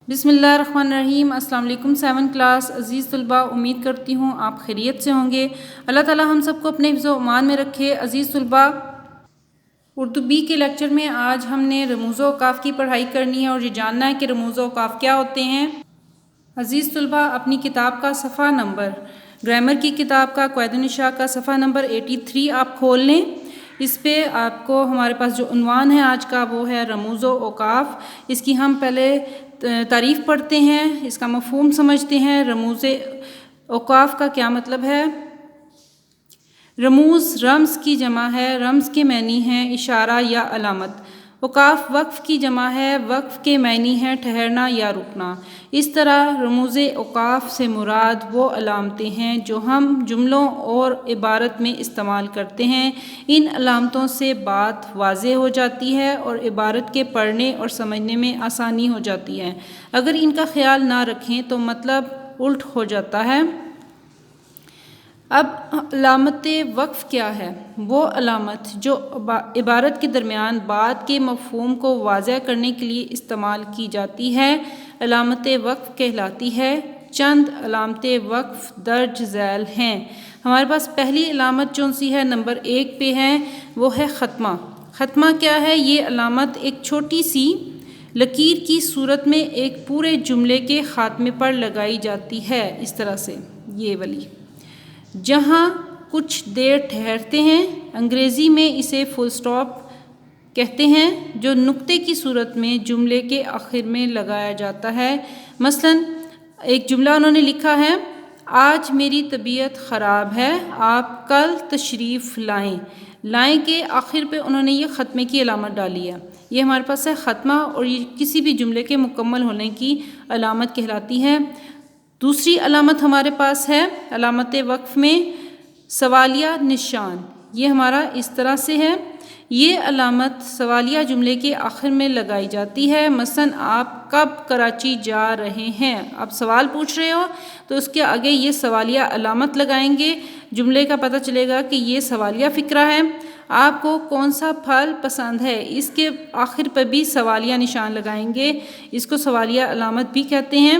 بسم اللہ الرحمن الرحیم۔ السلام علیکم 7 کلاس عزیز طلباء، امید کرتی ہوں آپ خیریت سے ہوں گے۔ اللہ تعالی ہم سب کو اپنے حفظ و امان میں رکھے۔ عزیز طلباء، اردو بی کے لیکچر میں آج ہم نے رموز و اوقاف کی پڑھائی کرنی ہے اور یہ جاننا ہے کہ رموز و اوقاف کیا ہوتے ہیں۔ عزیز طلباء، اپنی کتاب کا صفحہ نمبر، گرامر کی کتاب کا قواعد النشاء کا صفحہ نمبر 83 آپ کھول لیں۔ اس پہ آپ کو ہمارے پاس جو عنوان ہے آج کا وہ ہے رموز و اوقاف۔ اس کی ہم پہلے تعریف پڑھتے ہیں، اس کا مفہوم سمجھتے ہیں۔ رموز اوقاف کا کیا مطلب ہے؟ رموز رمز کی جمع ہے، رمز کے معنی ہیں اشارہ یا علامت۔ اوقاف وقف کی جمع ہے، وقف کے معنی ہے ٹھہرنا یا رکنا۔ اس طرح رموز اوقاف سے مراد وہ علامتیں ہیں جو ہم جملوں اور عبارت میں استعمال کرتے ہیں۔ ان علامتوں سے بات واضح ہو جاتی ہے اور عبارت کے پڑھنے اور سمجھنے میں آسانی ہو جاتی ہے۔ اگر ان کا خیال نہ رکھیں تو مطلب الٹ ہو جاتا ہے۔ اب علامت وقف کیا ہے؟ وہ علامت جو عبارت کے درمیان بات کے مفہوم کو واضح کرنے کے لیے استعمال کی جاتی ہے، علامت وقف کہلاتی ہے۔ چند علامت وقف درج ذیل ہیں۔ ہمارے پاس پہلی علامت جو سی ہے نمبر 1 پہ ہے، وہ ہے ختمہ۔ ختمہ کیا ہے؟ یہ علامت ایک چھوٹی سی لکیر کی صورت میں ایک پورے جملے کے خاتمے پر لگائی جاتی ہے، اس طرح سے یہ والی، جہاں کچھ دیر ٹھہرتے ہیں۔ انگریزی میں اسے فل سٹاپ کہتے ہیں، جو نقطے کی صورت میں جملے کے آخر میں لگایا جاتا ہے۔ مثلا ایک جملہ انہوں نے لکھا ہے، آج میری طبیعت خراب ہے، آپ کل تشریف لائیں۔ لائیں کے آخر پہ انہوں نے یہ ختمے کی علامت ڈالی ہے۔ یہ ہمارے پاس ہے ختمہ، اور یہ کسی بھی جملے کے مکمل ہونے کی علامت کہلاتی ہے۔ دوسری علامت ہمارے پاس ہے علامت وقف میں سوالیہ نشان۔ یہ ہمارا اس طرح سے ہے، یہ علامت سوالیہ جملے کے آخر میں لگائی جاتی ہے۔ مثلا آپ کب کراچی جا رہے ہیں؟ آپ سوال پوچھ رہے ہو تو اس کے آگے یہ سوالیہ علامت لگائیں گے، جملے کا پتہ چلے گا کہ یہ سوالیہ فقرہ ہے۔ آپ کو کون سا پھل پسند ہے؟ اس کے آخر پر بھی سوالیہ نشان لگائیں گے، اس کو سوالیہ علامت بھی کہتے ہیں۔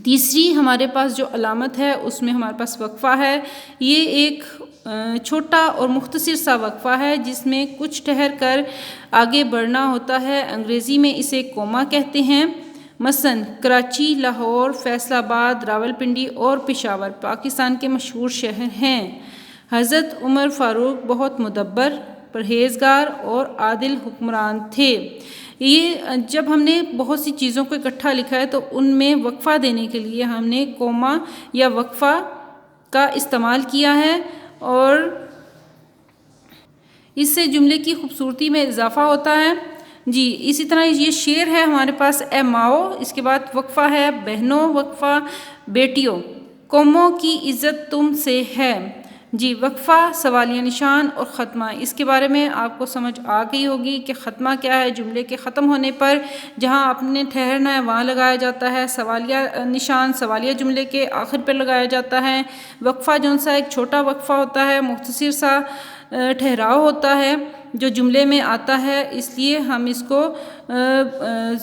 تیسری ہمارے پاس جو علامت ہے اس میں ہمارے پاس وقفہ ہے۔ یہ ایک چھوٹا اور مختصر سا وقفہ ہے جس میں کچھ ٹھہر کر آگے بڑھنا ہوتا ہے۔ انگریزی میں اسے کوما کہتے ہیں۔ مثلا کراچی، لاہور، فیصل آباد، راولپنڈی اور پشاور پاکستان کے مشہور شہر ہیں۔ حضرت عمر فاروق بہت مدبر، پرہیزگار اور عادل حکمران تھے۔ یہ جب ہم نے بہت سی چیزوں کو اکٹھا لکھا ہے تو ان میں وقفہ دینے کے لیے ہم نے کوما یا وقفہ کا استعمال کیا ہے، اور اس سے جملے کی خوبصورتی میں اضافہ ہوتا ہے۔ جی اسی طرح یہ شعر ہے ہمارے پاس، اے ماؤ، اس کے بعد وقفہ ہے بہنوں، وقفہ بیٹیوں، قوموں کی عزت تم سے ہے۔ جی وقفہ، سوالیہ نشان اور ختمہ، اس کے بارے میں آپ کو سمجھ آ گئی ہوگی کہ ختمہ کیا ہے۔ جملے کے ختم ہونے پر جہاں آپ نے ٹھہرنا ہے وہاں لگایا جاتا ہے۔ سوالیہ نشان سوالیہ جملے کے آخر پر لگایا جاتا ہے۔ وقفہ جون سا ایک چھوٹا وقفہ ہوتا ہے، مختصر سا ٹھہراؤ ہوتا ہے جو جملے میں آتا ہے، اس لیے ہم اس کو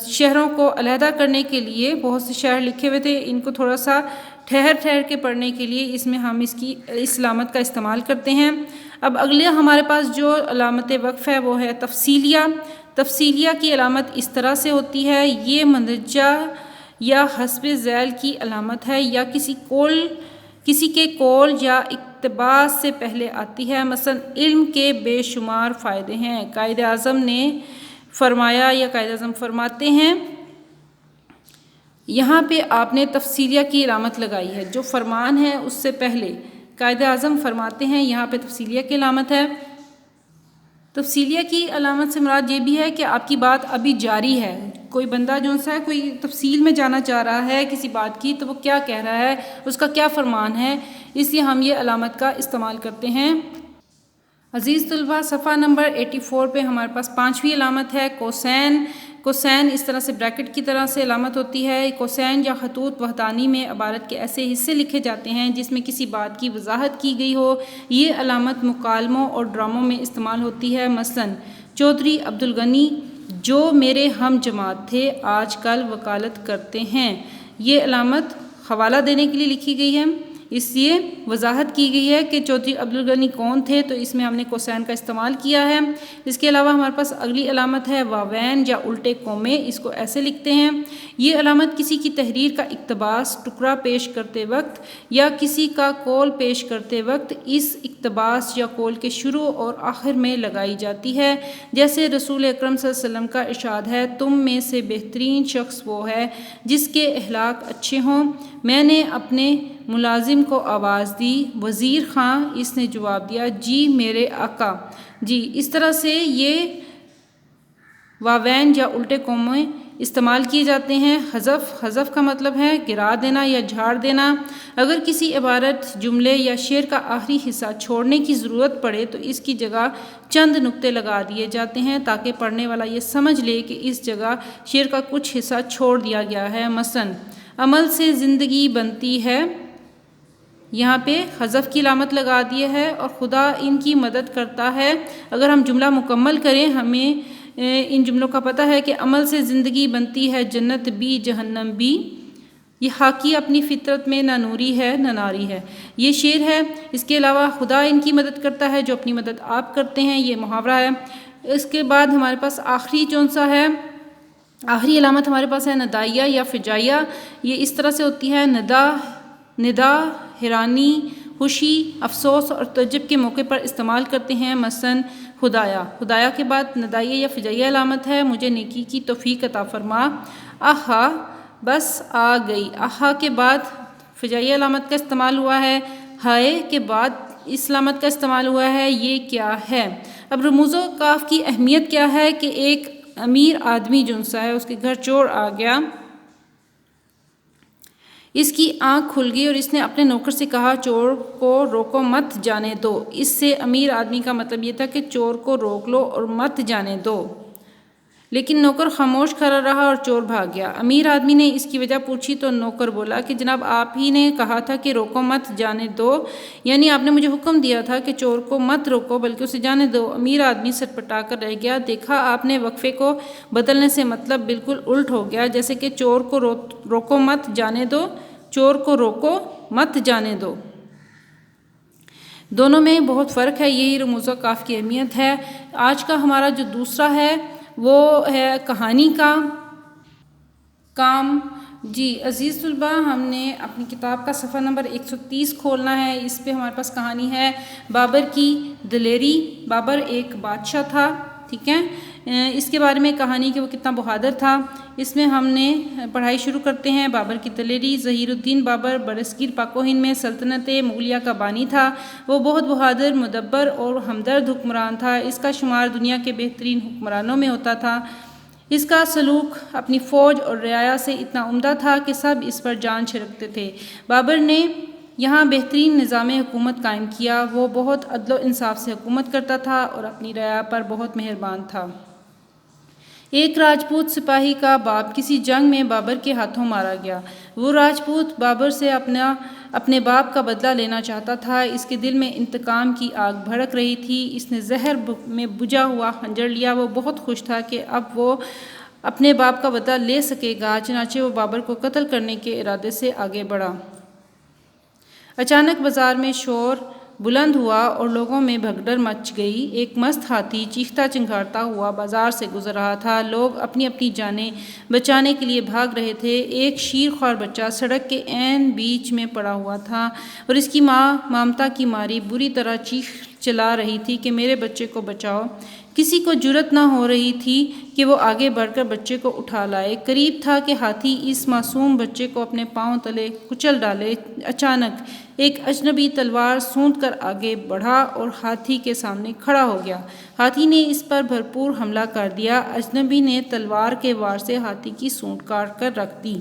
شہروں کو علیحدہ کرنے کے لیے بہت سے شہر لکھے ہوئے تھے، ان کو تھوڑا سا ٹھہر کے پڑھنے کے لیے اس میں ہم اس علامت کا استعمال کرتے ہیں۔ اب اگلے ہمارے پاس جو علامت وقف ہے وہ ہے تفصیلیہ۔ تفصیلیہ کی علامت اس طرح سے ہوتی ہے، یہ مندرجہ یا حسب ذیل کی علامت ہے یا کسی کے قول یا اقتباس سے پہلے آتی ہے۔ مثلا علم کے بے شمار فائدے ہیں، قائد اعظم نے فرمایا یا قائد اعظم فرماتے ہیں۔ یہاں پہ آپ نے تفصیلیہ کی علامت لگائی ہے، جو فرمان ہے اس سے پہلے قائد اعظم فرماتے ہیں، یہاں پہ تفصیلیہ کی علامت ہے۔ تفصیلیہ کی علامت سے مراد یہ بھی ہے کہ آپ کی بات ابھی جاری ہے، کوئی بندہ جو سا ہے کوئی تفصیل میں جانا چاہ رہا ہے کسی بات کی تو وہ کیا کہہ رہا ہے، اس کا کیا فرمان ہے، اس لیے ہم یہ علامت کا استعمال کرتے ہیں۔ عزیز طلباء، صفحہ نمبر 84 پہ ہمارے پاس 5ویں علامت ہے کوسین۔ کوسین اس طرح سے بریکٹ کی طرح سے علامت ہوتی ہے۔ کوسین یا خطوط وحدانی میں عبارت کے ایسے حصے لکھے جاتے ہیں جس میں کسی بات کی وضاحت کی گئی ہو۔ یہ علامت مکالموں اور ڈراموں میں استعمال ہوتی ہے۔ مثلا چودھری عبدالغنی جو میرے ہم جماعت تھے آج کل وکالت کرتے ہیں۔ یہ علامت حوالہ دینے کے لیے لکھی گئی ہے، اس لیے وضاحت کی گئی ہے کہ چودھری عبدالغنی کون تھے، تو اس میں ہم نے کوسین کا استعمال کیا ہے۔ اس کے علاوہ ہمارے پاس اگلی علامت ہے واوین یا الٹے کومے، اس کو ایسے لکھتے ہیں۔ یہ علامت کسی کی تحریر کا اقتباس ٹکڑا پیش کرتے وقت یا کسی کا قول پیش کرتے وقت اس اقتباس یا قول کے شروع اور آخر میں لگائی جاتی ہے، جیسے رسول اکرم صلی اللہ علیہ وسلم کا ارشاد ہے، تم میں سے بہترین شخص وہ ہے جس کے اخلاق اچھے ہوں۔ میں نے اپنے ملازم کو آواز دی، وزیر خاں، اس نے جواب دیا، جی میرے آقا۔ جی اس طرح سے یہ واوین یا الٹے کومے استعمال کیے جاتے ہیں۔ حذف کا مطلب ہے گرا دینا یا جھاڑ دینا۔ اگر کسی عبارت، جملے یا شعر کا آخری حصہ چھوڑنے کی ضرورت پڑے تو اس کی جگہ چند نقطے لگا دیے جاتے ہیں تاکہ پڑھنے والا یہ سمجھ لے کہ اس جگہ شعر کا کچھ حصہ چھوڑ دیا گیا ہے۔ مثلاً عمل سے زندگی بنتی ہے، یہاں پہ حذف کی علامت لگا دی ہے، اور خدا ان کی مدد کرتا ہے۔ اگر ہم جملہ مکمل کریں، ہمیں ان جملوں کا پتہ ہے کہ عمل سے زندگی بنتی ہے، جنت بھی جہنم بھی، یہ حاکی اپنی فطرت میں نہ نوری ہے نہ ناری ہے، یہ شعر ہے۔ اس کے علاوہ خدا ان کی مدد کرتا ہے جو اپنی مدد آپ کرتے ہیں، یہ محاورہ ہے۔ اس کے بعد ہمارے پاس آخری کون سا ہے؟ آخری علامت ہمارے پاس ہے ندائیہ یا فجائیہ۔ یہ اس طرح سے ہوتی ہے، ندا حیرانی، خوشی، افسوس اور تعجب کے موقع پر استعمال کرتے ہیں۔ مثلاً خدایا کے بعد ندائیہ یا فجائیہ علامت ہے، مجھے نیکی کی توفیق عطا فرما۔ آہا، بس آ گئی۔ آہا کے بعد فجائیہ علامت کا استعمال ہوا ہے۔ ہائے کے بعد اس علامت کا استعمال ہوا ہے، یہ کیا ہے؟ اب رموز و اوقاف کی اہمیت کیا ہے کہ ایک امیر آدمی جنسا ہے، اس کے گھر چور آ گیا، اس کی آنکھ کھل گئی اور اس نے اپنے نوکر سے کہا چور کو روکو مت جانے دو۔ اس سے امیر آدمی کا مطلب یہ تھا کہ چور کو روک لو اور مت جانے دو، لیکن نوکر خاموش کھڑا رہا اور چور بھاگ گیا۔ امیر آدمی نے اس کی وجہ پوچھی تو نوکر بولا کہ جناب آپ ہی نے کہا تھا کہ روکو مت جانے دو، یعنی آپ نے مجھے حکم دیا تھا کہ چور کو مت روکو بلکہ اسے جانے دو۔ امیر آدمی سٹپٹا کر رہ گیا، دیکھا آپ نے وقفے کو بدلنے سے مطلب بالکل الٹ ہو گیا، جیسے کہ چور کو روکو مت جانے دو، چور کو روکو مت جانے دو، دونوں میں بہت فرق ہے۔ یہی رموز و اوقاف کی اہمیت ہے۔ آج کا ہمارا جو دوسرا ہے وہ ہے کہانی کا کام۔ جی عزیز طلباء، ہم نے اپنی کتاب کا صفحہ نمبر 130 کھولنا ہے۔ اس پہ ہمارے پاس کہانی ہے بابر کی دلیری۔ بابر ایک بادشاہ تھا، ٹھیک ہے، اس کے بارے میں کہانی کہ وہ کتنا بہادر تھا۔ اس میں ہم نے پڑھائی شروع کرتے ہیں۔ بابر کی دلیری۔ ظہیر الدین بابر برصغیر پاک و ہند میں سلطنت مغلیہ کا بانی تھا۔ وہ بہت بہادر، مدبر اور ہمدرد حکمران تھا۔ اس کا شمار دنیا کے بہترین حکمرانوں میں ہوتا تھا۔ اس کا سلوک اپنی فوج اور رعایا سے اتنا عمدہ تھا کہ سب اس پر جان چھڑکتے تھے۔ بابر نے یہاں بہترین نظام حکومت قائم کیا۔ وہ بہت عدل و انصاف سے حکومت کرتا تھا اور اپنی رعایا پر بہت مہربان تھا۔ ایک راجپوت سپاہی کا باپ کسی جنگ میں بابر کے ہاتھوں مارا گیا۔ وہ راجپوت بابر سے اپنے باپ کا بدلہ لینا چاہتا تھا۔ اس کے دل میں انتقام کی آگ بھڑک رہی تھی۔ اس نے زہر میں بجھا ہوا خنجر لیا۔ وہ بہت خوش تھا کہ اب وہ اپنے باپ کا بدلہ لے سکے گا، چنانچہ وہ بابر کو قتل کرنے کے ارادے سے آگے بڑھا۔ اچانک بازار میں شور بلند ہوا اور لوگوں میں بھگدڑ مچ گئی۔ ایک مست ہاتھی چیختا چنگھاڑتا ہوا بازار سے گزر رہا تھا۔ لوگ اپنی اپنی جانیں بچانے کے لیے بھاگ رہے تھے۔ ایک شیر خوار بچہ سڑک کے عین بیچ میں پڑا ہوا تھا اور اس کی ماں ممتا کی ماری بری طرح چیخ چلا رہی تھی کہ میرے بچے کو بچاؤ۔ کسی کو جرأت نہ ہو رہی تھی کہ وہ آگے بڑھ کر بچے کو اٹھا لائے۔ قریب تھا کہ ہاتھی اس معصوم بچے کو اپنے پاؤں تلے کچل ڈالے۔ اچانک ایک اجنبی تلوار سونت کر آگے بڑھا اور ہاتھی کے سامنے کھڑا ہو گیا۔ ہاتھی نے اس پر بھرپور حملہ کر دیا۔ اجنبی نے تلوار کے وار سے ہاتھی کی سونٹ کاٹ کر رکھ دی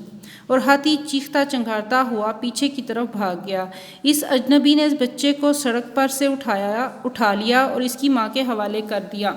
اور ہاتھی چیختا چنگھاڑتا ہوا پیچھے کی طرف بھاگ گیا۔ اس اجنبی نے بچے کو سڑک پر سے اٹھا لیا اور اس کی ماں کے حوالے کر دیا۔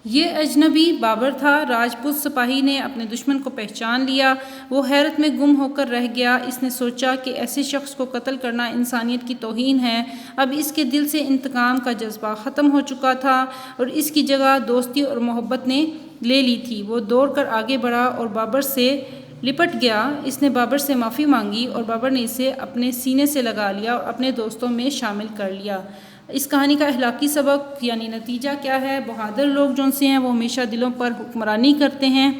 یہ اجنبی بابر تھا۔ راجپوت سپاہی نے اپنے دشمن کو پہچان لیا۔ وہ حیرت میں گم ہو کر رہ گیا۔ اس نے سوچا کہ ایسے شخص کو قتل کرنا انسانیت کی توہین ہے۔ اب اس کے دل سے انتقام کا جذبہ ختم ہو چکا تھا اور اس کی جگہ دوستی اور محبت نے لے لی تھی۔ وہ دوڑ کر آگے بڑھا اور بابر سے لپٹ گیا۔ اس نے بابر سے معافی مانگی اور بابر نے اسے اپنے سینے سے لگا لیا اور اپنے دوستوں میں شامل کر لیا۔ اس کہانی کا اخلاقی سبق یعنی نتیجہ کیا ہے؟ بہادر لوگ جو سے ہیں وہ ہمیشہ دلوں پر حکمرانی کرتے ہیں۔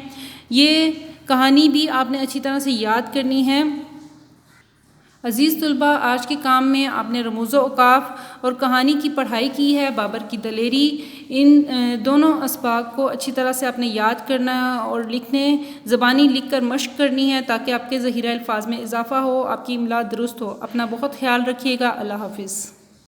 یہ کہانی بھی آپ نے اچھی طرح سے یاد کرنی ہے۔ عزیز طلباء، آج کے کام میں آپ نے رموز و اوقاف اور کہانی کی پڑھائی کی ہے۔ بابر کی دلیری، ان دونوں اسباق کو اچھی طرح سے آپ نے یاد کرنا ہے اور لکھنے زبانی لکھ کر مشق کرنی ہے تاکہ آپ کے ذخیرہ الفاظ میں اضافہ ہو، آپ کی املا درست ہو۔ اپنا بہت خیال رکھیے گا۔ اللہ حافظ۔